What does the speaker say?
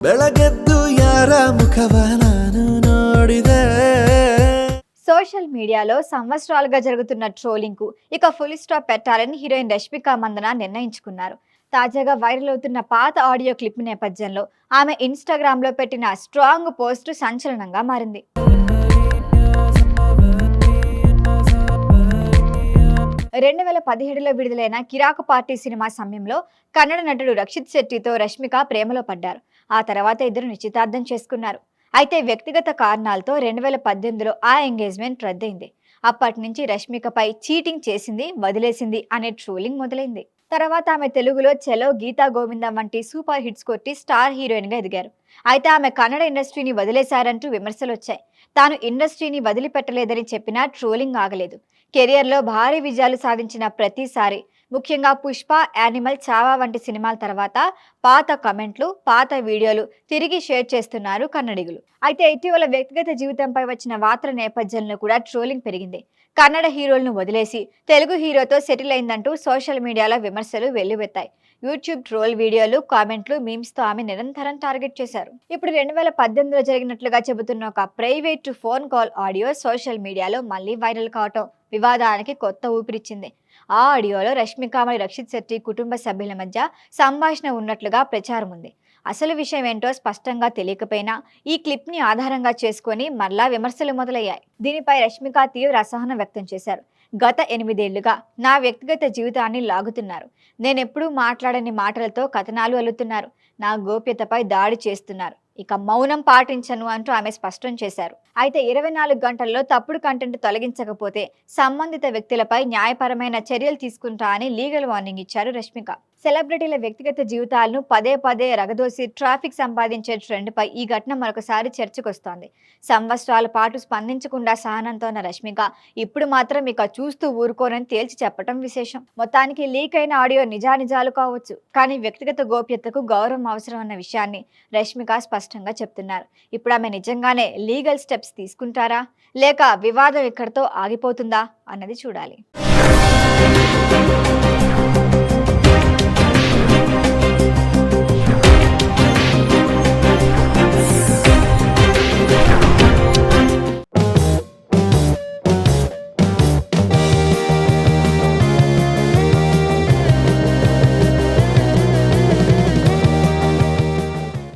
ಬೆಳಗೆದ್ದು ಯಾರ ಮುಖವ ನಾನು ನೋಡಿದೆ. సోషల్ మీడియాలో సంవత్సరాలుగా జరుగుతున్న ట్రోలింగ్ కు ఇక ఫుల్ స్టాప్ పెట్టాలని హీరోయిన్ రష్మిక మందన నిర్ణయించుకున్నారు. తాజాగా వైరల్ అవుతున్న పాత ఆడియో క్లిప్ నేపథ్యంలో ఆమె ఇన్స్టాగ్రామ్ లో పెట్టిన స్ట్రాంగ్ పోస్ట్ సంచలనంగా మారింది. 2017లో విడుదలైన కిరాకు పార్టీ సినిమా సమయంలో కన్నడ నటుడు రక్షిత్ శెట్టితో రష్మిక ప్రేమలో పడ్డారు. ఆ తర్వాత ఇద్దరు నిశ్చితార్థం చేసుకున్నారు. అయితే వ్యక్తిగత కారణాలతో 2018లో ఆ ఎంగేజ్మెంట్ రద్దయింది. అప్పటి నుంచి రష్మికపై చీటింగ్ చేసింది, వదిలేసింది అనే ట్రోలింగ్ మొదలైంది. తర్వాత ఆమె తెలుగులో చలో, గీతా గోవిందం వంటి సూపర్ హిట్స్ కొట్టి స్టార్ హీరోయిన్ గా ఎదిగారు. అయితే ఆమె కన్నడ ఇండస్ట్రీని వదిలేశారంటూ విమర్శలు వచ్చాయి. తాను ఇండస్ట్రీని వదిలిపెట్టలేదని చెప్పినా ట్రోలింగ్ ఆగలేదు. కెరియర్లో భారీ విజయాలు సాధించిన ప్రతిసారి, ముఖ్యంగా పుష్ప, యానిమల్, చావా వంటి సినిమాల తర్వాత పాత కమెంట్లు, పాత వీడియోలు తిరిగి షేర్ చేస్తున్నారు కన్నడిగులు. అయితే ఇటీవల వ్యక్తిగత జీవితంపై వచ్చిన వార్తల నేపథ్యంలో కూడా ట్రోలింగ్ పెరిగింది. కన్నడ హీరోలను వదిలేసి తెలుగు హీరోతో సెటిల్ అయిందంటూ సోషల్ మీడియాలో విమర్శలు వెల్లువెత్తాయి. యూట్యూబ్ ట్రోల్ వీడియోలు, కామెంట్లు, మీమ్స్ తో ఆమె నిరంతరం టార్గెట్ చేశారు. ఇప్పుడు 2018లో జరిగినట్లుగా చెబుతున్న ఒక private phone call audio social మీడియాలో మళ్ళీ వైరల్ కావటం వివాదానికి కొత్త ఊపిరిచ్చింది. ఆ ఆడియోలో రష్మిక మరియు రక్షిత్ శెట్టి కుటుంబ సభ్యుల మధ్య సంభాషణ ఉన్నట్లుగా ప్రచారం ఉంది. అసలు విషయం ఏంటో స్పష్టంగా తెలియకపోయినా ఈ క్లిప్ ని ఆధారంగా చేసుకొని మరలా విమర్శలు మొదలయ్యాయి. దీనిపై రష్మిక తీవ్ర అసహనం వ్యక్తం చేశారు. గత 8 ఏళ్లుగా నా వ్యక్తిగత జీవితాన్ని లాగుతున్నారు. నేనెప్పుడూ మాట్లాడని మాటలతో కథనాలు అల్లుతున్నారు. నా గోప్యతపై దాడి చేస్తున్నారు. ఇక మౌనం పాటించను అంటూ ఆమె స్పష్టం చేశారు. అయితే 24 గంటల్లో తప్పుడు కంటెంట్ తొలగించకపోతే సంబంధిత వ్యక్తులపై న్యాయపరమైన చర్యలు తీసుకుంటా అని లీగల్ వార్నింగ్ ఇచ్చారు రష్మిక. సెలబ్రిటీల వ్యక్తిగత జీవితాలను పదే పదే రగదోసి ట్రాఫిక్ సంపాదించే ట్రెండ్ పై ఈ ఘటన మరొకసారి చర్చకొస్తోంది. సంవత్సరాల పాటు స్పందించకుండా సహనంతో ఉన్న రష్మిక ఇప్పుడు మాత్రం ఇక చూస్తూ ఊరుకోనని తేల్చి చెప్పడం విశేషం. మొత్తానికి లీక్ అయిన ఆడియో నిజానిజాలు కావచ్చు, కానీ వ్యక్తిగత గోప్యతకు గౌరవం అవసరం అన్న విషయాన్ని రష్మిక స్పష్టంగా చెప్తున్నారు. ఇప్పుడు ఆమె నిజంగానే లీగల్ స్టెప్స్ తీసుకుంటారా, లేక వివాదం ఇక్కడితో ఆగిపోతుందా అన్నది చూడాలి.